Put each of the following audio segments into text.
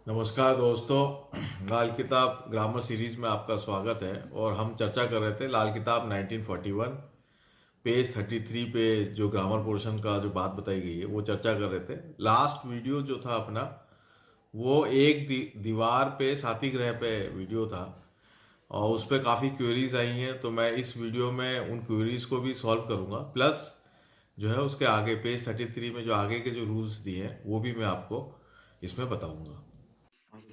नमस्कार दोस्तों, लाल किताब ग्रामर सीरीज में आपका स्वागत है। और हम चर्चा कर रहे थे लाल किताब 1941 पेज 33 पे जो ग्रामर पोर्शन का जो बात बताई गई है वो चर्चा कर रहे थे। लास्ट वीडियो जो था अपना वो एक दीवार पे साथी ग्रह पे वीडियो था और उस पर काफ़ी क्वेरीज आई हैं, तो मैं इस वीडियो में उन क्वेरीज को भी सॉल्व करूंगा। प्लस जो है उसके आगे पेज 33 में जो आगे के जो रूल्स दिए हैं वो भी मैं आपको इसमें बताऊंगा।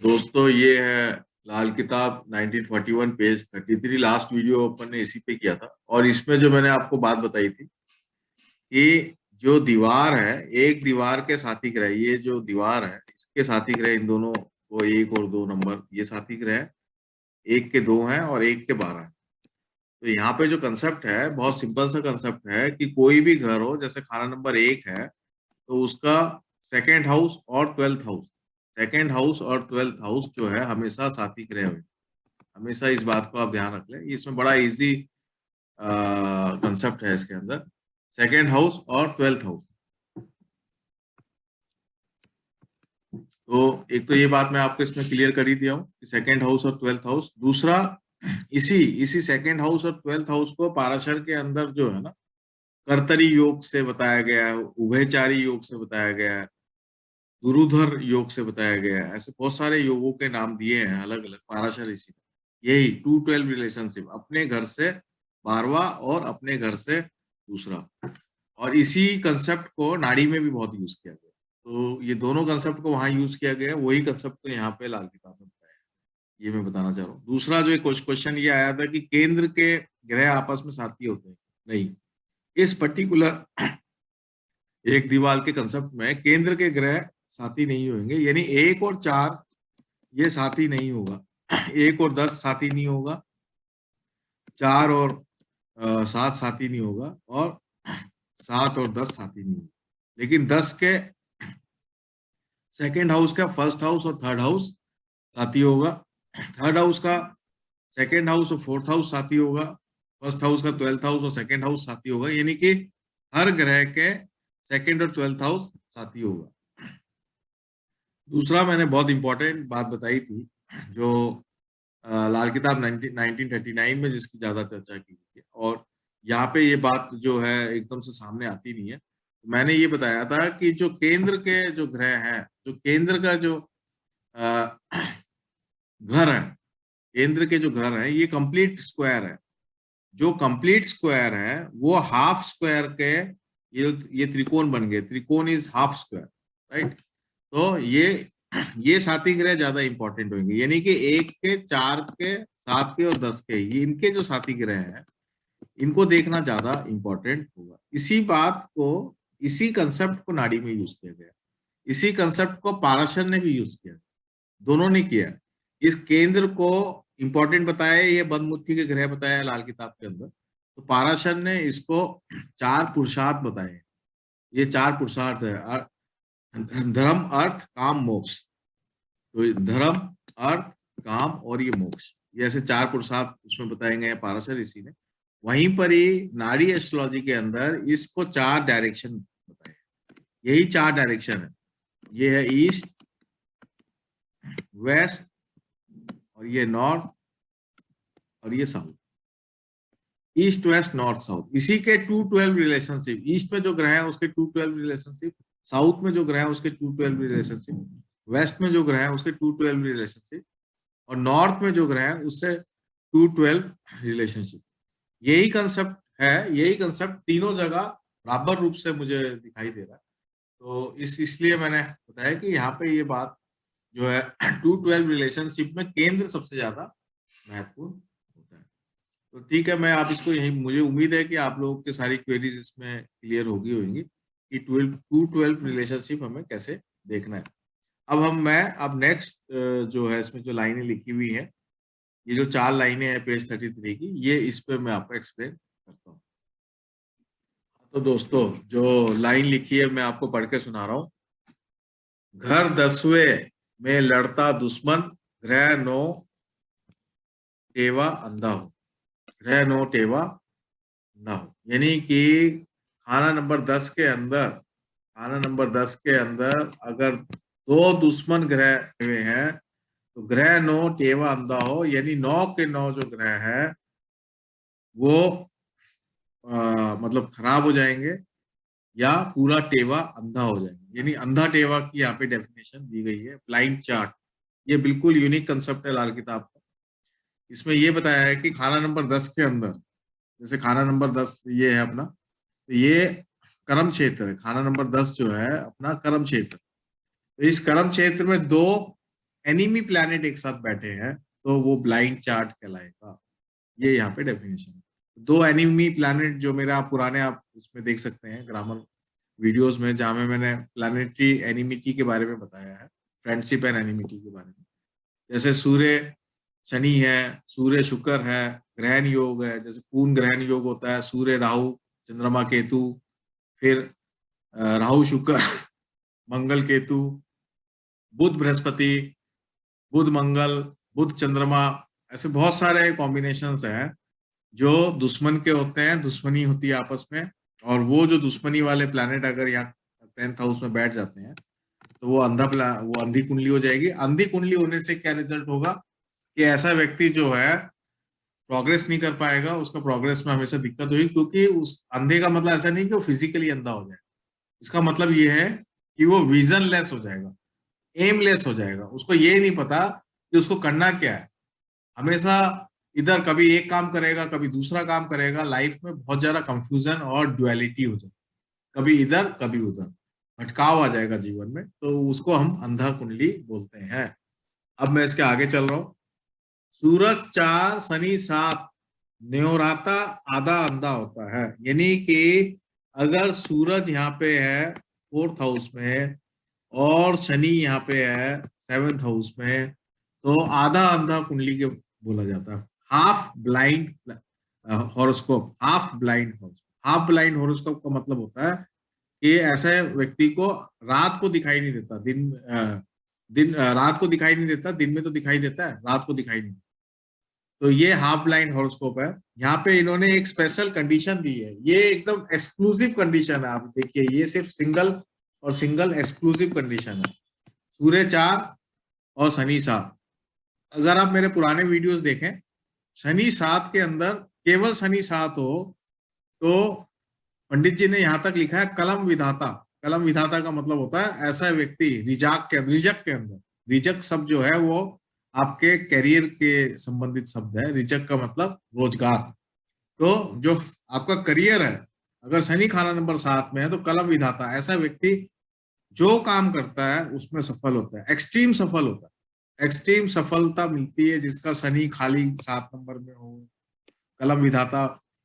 दोस्तों, ये है लाल किताब 1941 पेज 33। लास्ट वीडियो अपन ने इसी पे किया था और इसमें जो मैंने आपको बात बताई थी कि जो दीवार है, एक दीवार के साथी ग्रह, ये जो दीवार है इसके साथी ग्रह, इन दोनों को 1 और 2 नंबर ये साथी ग्रह, एक के 2 हैं और एक के 12 हैं। तो यहाँ पे जो कंसेप्ट है बहुत सिंपल सा कंसेप्ट है कि कोई भी घर हो, जैसे खाना नंबर 1 है तो उसका सेकेंड हाउस और 12th हाउस, सेकेंड हाउस और 12th हाउस जो है हमेशा साथी ग्रह हुए। हमेशा इस बात को आप ध्यान रख लें, इसमें बड़ा इजी कंसेप्ट है इसके अंदर। सेकेंड हाउस और 12th हाउस, तो एक तो ये बात मैं आपको इसमें क्लियर कर ही दिया हूँ कि सेकेंड हाउस और 12th हाउस। दूसरा, इसी इसी सेकेंड हाउस और 12th हाउस को पाराशर के अंदर जो है ना, कर्तरी योग से बताया गया है, उभयचारी योग से बताया गया है, गुरुधर योग से बताया गया है। ऐसे बहुत सारे योगों के नाम दिए हैं अलग अलग पाराशर ऋषि ने। यही 212 रिलेशनशिप, अपने घर से 12वां और अपने घर से दूसरा, और इसी कंसेप्ट को नाड़ी में भी बहुत यूज किया गया। तो ये दोनों कंसेप्ट को वहां यूज किया गया है, वही कंसेप्ट को यहाँ पे लाल किताब में बताया है। ये मैं बताना चाह रहा हूँ। दूसरा जो एक क्वेश्चन ये आया था कि केंद्र के ग्रह आपस में साथी होते हैं, नहीं। इस पर्टिकुलर एक दीवार के कंसेप्ट में केंद्र के ग्रह साथी नहीं होंगे, यानी 1 और 4 ये साथी नहीं होगा। 1 और 10 साथी नहीं होगा, 4 और 7 साथी नहीं होगा, और 7 और 10 साथी नहीं होगा। लेकिन 10 के सेकेंड हाउस का फर्स्ट हाउस और थर्ड हाउस साथी होगा, थर्ड हाउस का सेकेंड हाउस और फोर्थ हाउस साथी होगा, फर्स्ट हाउस का 12th हाउस और सेकेंड हाउस साथी होगा। यानी कि हर ग्रह के सेकेंड और 12th हाउस साथी होगा। दूसरा, मैंने बहुत इंपॉर्टेंट बात बताई थी जो लाल किताब 1939 में जिसकी ज्यादा चर्चा की गई है, और यहाँ पे ये बात जो है एकदम से सामने आती नहीं है। मैंने ये बताया था कि जो केंद्र के जो ग्रह हैं, जो केंद्र का जो अ, घर है, केंद्र के जो घर है ये कंप्लीट स्क्वायर है। जो कंप्लीट स्क्वायर है वो हाफ स्क्वायर के, ये त्रिकोण बन गए, त्रिकोण इज हाफ स्क्वायर, राइट। तो ये साथी ग्रह ज्यादा इंपॉर्टेंट होंगे, यानी कि 1 के, 4 के, 7 के और 10 के, ये इनके जो साथी ग्रह हैं इनको देखना ज्यादा इंपॉर्टेंट होगा। इसी बात को, इसी कंसेप्ट को नाड़ी में यूज किया गया, इसी कंसेप्ट को पाराशर ने भी यूज किया, दोनों ने किया। इस केंद्र को इंपॉर्टेंट बताया, ये बदमुट्ठी के ग्रह बताया लाल किताब के अंदर, तो पाराशर ने इसको 4 पुरुषार्थ बताए। ये 4 पुरुषार्थ है, धर्म, अर्थ, काम, मोक्ष। तो धर्म, अर्थ, काम और ये मोक्ष, ये ऐसे 4 पुरुषार्थ उसमें बताए गए हैं पाराशर ऋषि ने। वहीं पर ही नाड़ी एस्ट्रोलॉजी के अंदर इसको 4 डायरेक्शन बताए, यही 4 डायरेक्शन है। ये है ईस्ट, वेस्ट, और ये नॉर्थ, और ये south. East, west, north, south, इसी के 212 रिलेशनशिप। ईस्ट में जो ग्रह है उसके 212 रिलेशनशिप, साउथ में जो ग्रह है उसके 212 रिलेशनशिप, वेस्ट में जो ग्रह है उसके 212 रिलेशनशिप, और नॉर्थ में जो ग्रह है उससे 212 रिलेशनशिप। यही कंसेप्ट है, यही कंसेप्ट तीनों जगह बराबर रूप से मुझे दिखाई दे रहा है। तो इसलिए मैंने बताया कि यहाँ पे ये बात जो है 212 रिलेशनशिप में केंद्र सबसे ज्यादा महत्वपूर्ण होता है। तो ठीक है, मैं आप इसको यही, मुझे उम्मीद है कि आप लोगों की सारी क्वेरीज इसमें क्लियर होगी होंगी कि 212 रिलेशनशिप हमें कैसे देखना है। अब नेक्स्ट जो है इसमें जो लाइनें लिखी हुई है, ये जो 4 लाइनें हैं पेज 33 की, ये इस पे मैं आपको एक्सप्लेन करता हूँ। तो दोस्तों, जो लाइन लिखी है मैं आपको पढ़ के सुना रहा हूँ। घर 10वें में लड़ता दुश्मन, ग्रह 9 टेवा अंधा हो, ग्रह 9 टेवा ना हो। यानी कि खाना नंबर 10 के अंदर, खाना नंबर 10 के अंदर अगर दो दुश्मन ग्रह हुए हैं तो ग्रह नो टेवा अंधा हो, यानी 9 के 9 जो ग्रह है वो मतलब खराब हो जाएंगे या पूरा टेवा अंधा हो जाएगा, यानी अंधा टेवा की यहाँ पे डेफिनेशन दी गई है ब्लाइंड चार्ट। ये बिल्कुल यूनिक कंसेप्ट है लाल किताब का। इसमें ये बताया है कि खाना नंबर 10 के अंदर, जैसे खाना नंबर 10 ये है अपना, तो ये कर्म क्षेत्र है। खाना नंबर 10 जो है अपना कर्म क्षेत्र, तो इस कर्म क्षेत्र में दो एनिमी प्लैनेट एक साथ बैठे हैं तो वो ब्लाइंड चार्ट कहलाएगा। ये यहाँ पे डेफिनेशन है। दो एनिमी प्लैनेट जो मेरे आप पुराने आप उसमें देख सकते हैं ग्रामर वीडियोस में, जहाँ में मैंने प्लैनेटरी एनिमिटी के बारे में बताया है, फ्रेंडशिप एंड एनिमिटी के बारे में। जैसे सूर्य शनि है, सूर्य शुक्र है, ग्रहण योग है, जैसे पूर्ण ग्रहण योग होता है, सूर्य राहु चंद्रमा केतु, फिर राहु शुक्र मंगल केतु, बुध बृहस्पति, बुध मंगल, बुध चंद्रमा, ऐसे बहुत सारे कॉम्बिनेशंस हैं जो दुश्मन के होते हैं, दुश्मनी होती है आपस में। और वो जो दुश्मनी वाले प्लैनेट अगर यहाँ 10th हाउस में बैठ जाते हैं तो वो वो अंधी कुंडली हो जाएगी। अंधी कुंडली होने से क्या रिजल्ट होगा कि ऐसा व्यक्ति जो है प्रोग्रेस नहीं कर पाएगा, उसका प्रोग्रेस में हमेशा दिक्कत होगी, क्योंकि उस अंधे का मतलब ऐसा नहीं कि वो फिजिकली अंधा हो जाए, इसका मतलब ये है कि वो विजन लेस हो जाएगा, एमलेस हो जाएगा, उसको ये नहीं पता कि उसको करना क्या है। हमेशा इधर कभी एक काम करेगा कभी दूसरा काम करेगा, लाइफ में बहुत ज्यादा कंफ्यूजन और ड्युअलिटी हो जाएगी, कभी इधर कभी उधर, भटकाव आ जाएगा जीवन में, तो उसको हम अंधा कुंडली बोलते हैं। अब मैं इसके आगे चल रहा हूं। सूरज 4 शनि 7 न्योराता आधा अंधा होता है, यानी कि अगर सूरज यहाँ पे है 4th हाउस में और शनि यहाँ पे है 7th हाउस में, तो आधा अंधा कुंडली के बोला जाता है। Half blind horoscope, half blind horoscope. Half blind horoscope का मतलब होता है कि ऐसे व्यक्ति को रात को दिखाई नहीं देता, रात को दिखाई नहीं देता, दिन में तो दिखाई देता है, रात को दिखाई नहीं देता। तो ये हाफ ब्लाइंड हॉरोस्कोप है। यहाँ पे इन्होंने एक स्पेशल कंडीशन दी है, ये एकदम एक्सक्लूसिव कंडीशन है। आप देखिए, ये सिर्फ सिंगल और सिंगल एक्सक्लूसिव कंडीशन है। सूर्य 4 और शनि 7, अगर आप मेरे पुराने वीडियोस देखें, शनि 7 के अंदर केवल शनि 7 हो तो पंडित जी ने यहाँ तक लिखा है कलम विधाता। कलम विधाता का मतलब होता है ऐसा व्यक्ति रिजक के अंदर, रिजक शब्द जो है वो आपके करियर के संबंधित शब्द है। रिजक का मतलब रोजगार। तो जो आपका करियर है, अगर शनि खाना नंबर 7 में है तो कलम विधाता ऐसा व्यक्ति जो काम करता है उसमें सफल होता है, एक्सट्रीम सफल होता है। एक्सट्रीम सफलता मिलती है जिसका शनि खाली 7 नंबर में हो। कलम विधाता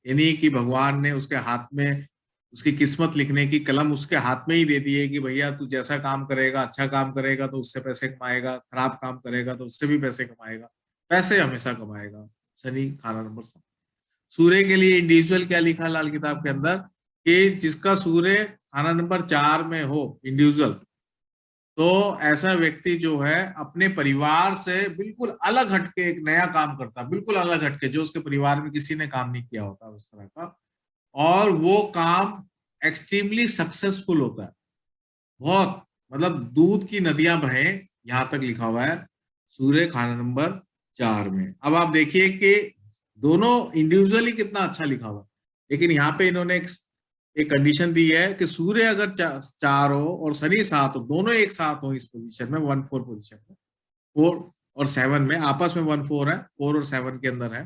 यानी कि भगवान ने उसके हाथ में उसकी किस्मत लिखने की कलम उसके हाथ में ही दे दी है कि भैया तू जैसा काम करेगा, अच्छा काम करेगा तो उससे पैसे कमाएगा, खराब काम करेगा तो उससे भी पैसे कमाएगा, पैसे हमेशा कमाएगा। शनि खाना नंबर 7। सूर्य के लिए इंडिविजुअल क्या लिखा लाल किताब के अंदर कि जिसका सूर्य खाना नंबर 4 में हो इंडिविजुअल, तो ऐसा व्यक्ति जो है अपने परिवार से बिल्कुल अलग हटके एक नया काम करता है, बिल्कुल अलग हटके, जो उसके परिवार में किसी ने काम नहीं किया होता उस तरह का, और वो काम एक्सट्रीमली सक्सेसफुल होता है। बहुत मतलब दूध की नदियां बहें, यहां तक लिखा हुआ है सूर्य खाना नंबर 4 में। अब आप देखिए कि दोनों इंडिविजुअली कितना अच्छा लिखा हुआ है, लेकिन यहाँ पे इन्होंने एक कंडीशन दी है कि सूर्य अगर 4 हो और शनि 7 हो, दोनों एक साथ हो इस पोजीशन में, 1-4 पोजीशन में, 4 और 7 में, आपस में 1-4 है, 4 और 7 के अंदर है,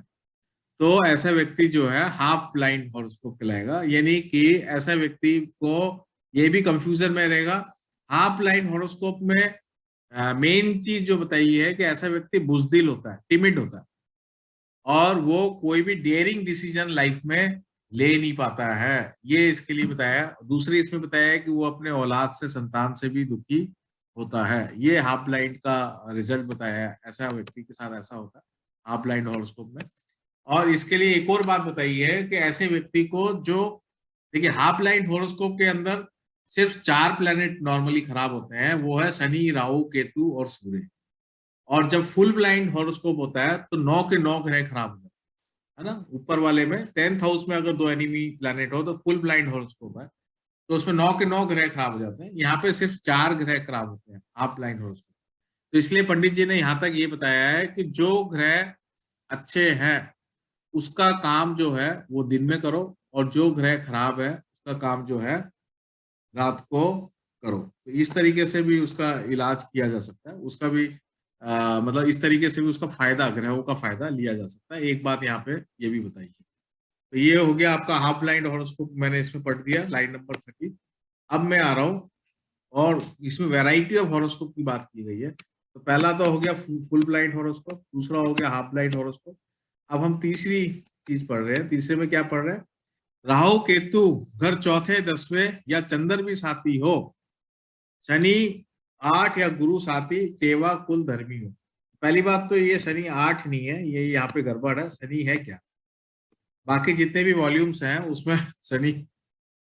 तो ऐसा व्यक्ति जो है हाफ ब्लाइंड हॉरोस्कोप कहलाएगा। यानी कि ऐसा व्यक्ति को ये भी कंफ्यूजन में रहेगा। हाफ ब्लाइंड हॉरोस्कोप में मेन चीज जो बताई है कि ऐसा व्यक्ति बुजदिल होता है, टिमिड होता है, और वो कोई भी डेयरिंग डिसीजन लाइफ में ले नहीं पाता है, ये इसके लिए बताया। दूसरी इसमें बताया है कि वो अपने औलाद से, संतान से भी दुखी होता है। ये हाफ ब्लाइंड का रिजल्ट बताया है, ऐसा व्यक्ति के साथ ऐसा होता है हाफ ब्लाइंड हॉरोस्कोप में। और इसके लिए एक और बात बताई है कि ऐसे व्यक्ति को जो, देखिए हाफ ब्लाइंड हॉरोस्कोप के अंदर सिर्फ 4 प्लैनेट नॉर्मली खराब होते हैं, वो है शनि, राहु, केतु और सूर्य। और जब फुल ब्लाइंड हॉरोस्कोप होता है तो 9 के 9 ग्रह खराब हो जाते हैं, है ना। ऊपर वाले में 10th हाउस में अगर 2 एनिमी प्लैनेट हो तो फुल ब्लाइंड हॉरोस्कोप है। तो उसमें 9 के 9 ग्रह खराब हो जाते हैं। यहाँ पे सिर्फ 4 ग्रह खराब होते हैं हाफ ब्लाइंड हॉरोस्कोप। तो इसलिए पंडित जी ने यहाँ तक ये बताया है कि जो ग्रह अच्छे हैं उसका काम जो है वो दिन में करो, और जो ग्रह खराब है उसका काम जो है रात को करो। तो इस तरीके से भी उसका इलाज किया जा सकता है, उसका भी मतलब इस तरीके से भी उसका फायदा, ग्रहों का फायदा लिया जा सकता है। एक बात यहाँ पे ये भी बताइए। तो ये हो गया आपका हाफ ब्लाइंड हॉरोस्कोप, मैंने इसमें पढ़ दिया लाइन नंबर 30। अब मैं आ रहा हूँ, और इसमें वैरायटी ऑफ हॉरोस्कोप की बात की गई है। तो पहला तो हो गया फुल ब्लाइंड हॉरोस्कोप, दूसरा हो गया हाफ ब्लाइंड हॉरोस्कोप। अब हम तीसरी चीज पढ़ रहे हैं। तीसरे में क्या पढ़ रहे हैं? राहु केतु घर चौथे 10वें या चंद्र भी साथी हो, शनि 8 या गुरु साथी, केवा कुल धर्मी हो। पहली बात तो ये शनि 8 नहीं है, ये यहाँ पे गड़बड़ है। शनि है क्या? बाकी जितने भी वॉल्यूम्स हैं उसमें शनि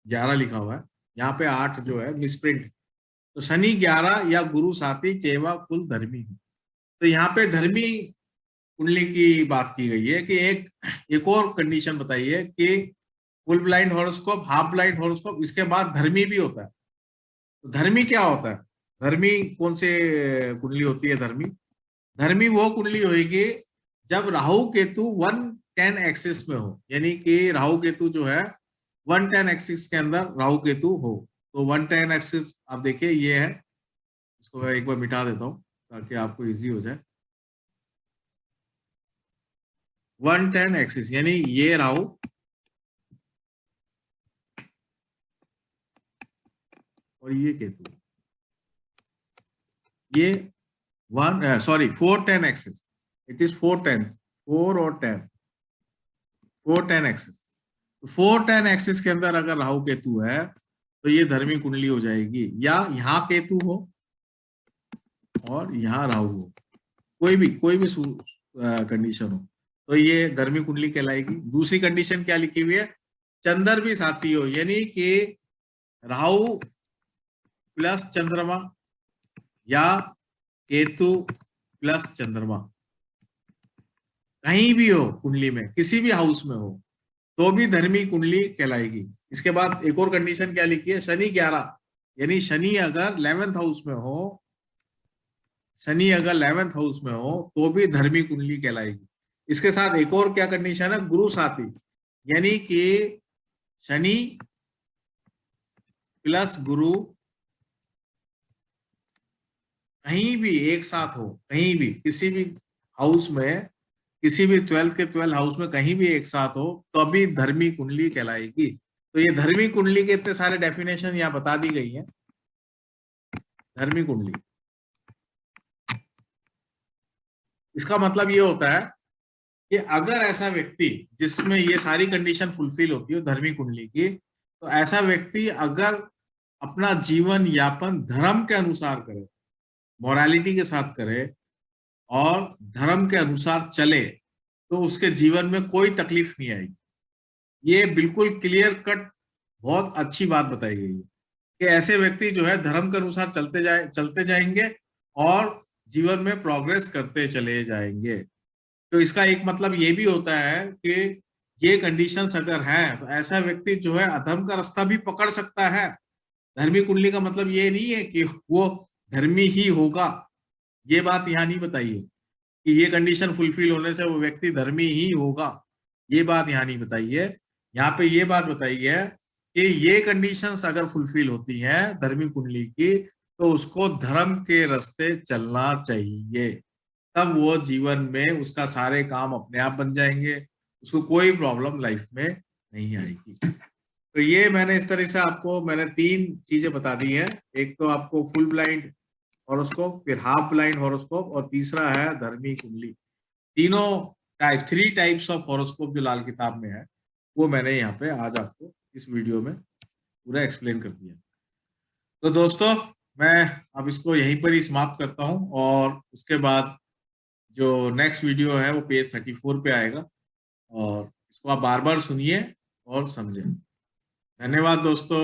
11 लिखा हुआ है, यहाँ पे 8 जो है मिसप्रिंट। तो शनि 11 या गुरु साथी, केवा कुल धर्मी हो। तो यहाँ पे धर्मी कुंडली की बात की गई है कि एक और कंडीशन बताइए कि full blind horoscope, half blind horoscope, इसके बाद धर्मी भी होता है। तो धर्मी क्या होता है? धर्मी कौन से कुंडली होती है? धर्मी धर्मी वो कुंडली होगी जब राहु केतु 110 एक्सिस में हो, यानी कि राहु केतु जो है 110 एक्सिस के अंदर राहु केतु हो। तो 110 एक्सिस आप देखिए ये है, इसको मैं एक बार मिटा देता हूँ ताकि आपको इजी हो जाए। 110 एक्सिस यानी ये राहु और ये केतु, ये 410 एक्सिस। इट इज 410, 4 और 10, 410 एक्सिस। 410 एक्सिस के अंदर अगर राहु केतु है तो ये धर्मी कुंडली हो जाएगी, या यहाँ केतु हो और यहाँ राहु हो, कोई भी कंडीशन हो तो ये धर्मी कुंडली कहलाएगी। दूसरी कंडीशन क्या लिखी हुई है? चंद्र भी साथी हो, यानी कि राहु प्लस चंद्रमा या केतु प्लस चंद्रमा कहीं भी हो कुंडली में, किसी भी हाउस में हो, तो भी धर्मी कुंडली कहलाएगी। इसके बाद एक और कंडीशन क्या लिखी है? शनि 11, यानी शनि अगर 11th हाउस में हो, शनि अगर 11th हाउस में हो तो भी धर्मी कुंडली कहलाएगी। इसके साथ एक और क्या कंडीशन है? गुरु साथी, यानी कि शनि प्लस गुरु कहीं भी एक साथ हो, कहीं भी किसी भी हाउस में, किसी भी 12th के 12 हाउस में कहीं भी एक साथ हो तो अभी धर्मी कुंडली कहलाएगी। तो ये धर्मी कुंडली के इतने सारे डेफिनेशन यहाँ बता दी गई है। धर्मी कुंडली, इसका मतलब ये होता है कि अगर ऐसा व्यक्ति जिसमें ये सारी कंडीशन फुलफिल होती है धर्मी कुंडली की, तो ऐसा व्यक्ति अगर अपना जीवन यापन धर्म के अनुसार करे, मोरालिटी के साथ करे और धर्म के अनुसार चले, तो उसके जीवन में कोई तकलीफ नहीं आएगी। ये बिल्कुल क्लियर कट बहुत अच्छी बात बताई गई है कि ऐसे व्यक्ति जो है धर्म के अनुसार चलते जाएंगे और जीवन में प्रोग्रेस करते चले जाएंगे। तो इसका एक मतलब ये भी होता है कि ये कंडीशंस अगर हैं तो ऐसा व्यक्ति जो है अधर्म का रास्ता भी पकड़ सकता है। धर्मी कुंडली का मतलब ये नहीं है कि वो धर्मी ही होगा, ये बात यहाँ नहीं बताइए कि ये कंडीशन फुलफिल होने से वो व्यक्ति धर्मी ही होगा, ये बात यहाँ नहीं बताई है। यहाँ पे ये बात बताई है कि ये कंडीशंस अगर फुलफिल होती हैं धर्मी कुंडली की, तो उसको धर्म के रास्ते चलना चाहिए, तब वो जीवन में उसका सारे काम अपने आप बन जाएंगे, उसको कोई प्रॉब्लम लाइफ में नहीं आएगी। तो ये मैंने इस तरह से आपको मैंने 3 चीजें बता दी है। एक तो आपको फुल ब्लाइंड हॉरोस्कोप, फिर हाफ ब्लाइंड हॉरोस्कोप, और तीसरा है धर्मी कुंडली। तीनों 3 टाइप्स ऑफ हॉरोस्कोप जो लाल किताब में है वो मैंने यहाँ पे आज आपको इस वीडियो में पूरा एक्सप्लेन कर दिया। तो दोस्तों मैं अब इसको यहीं पर ही समाप्त करता हूँ, और उसके बाद जो नेक्स्ट वीडियो है वो पेज 34 पे आएगा, और इसको आप बार बार सुनिए और समझें। धन्यवाद दोस्तों।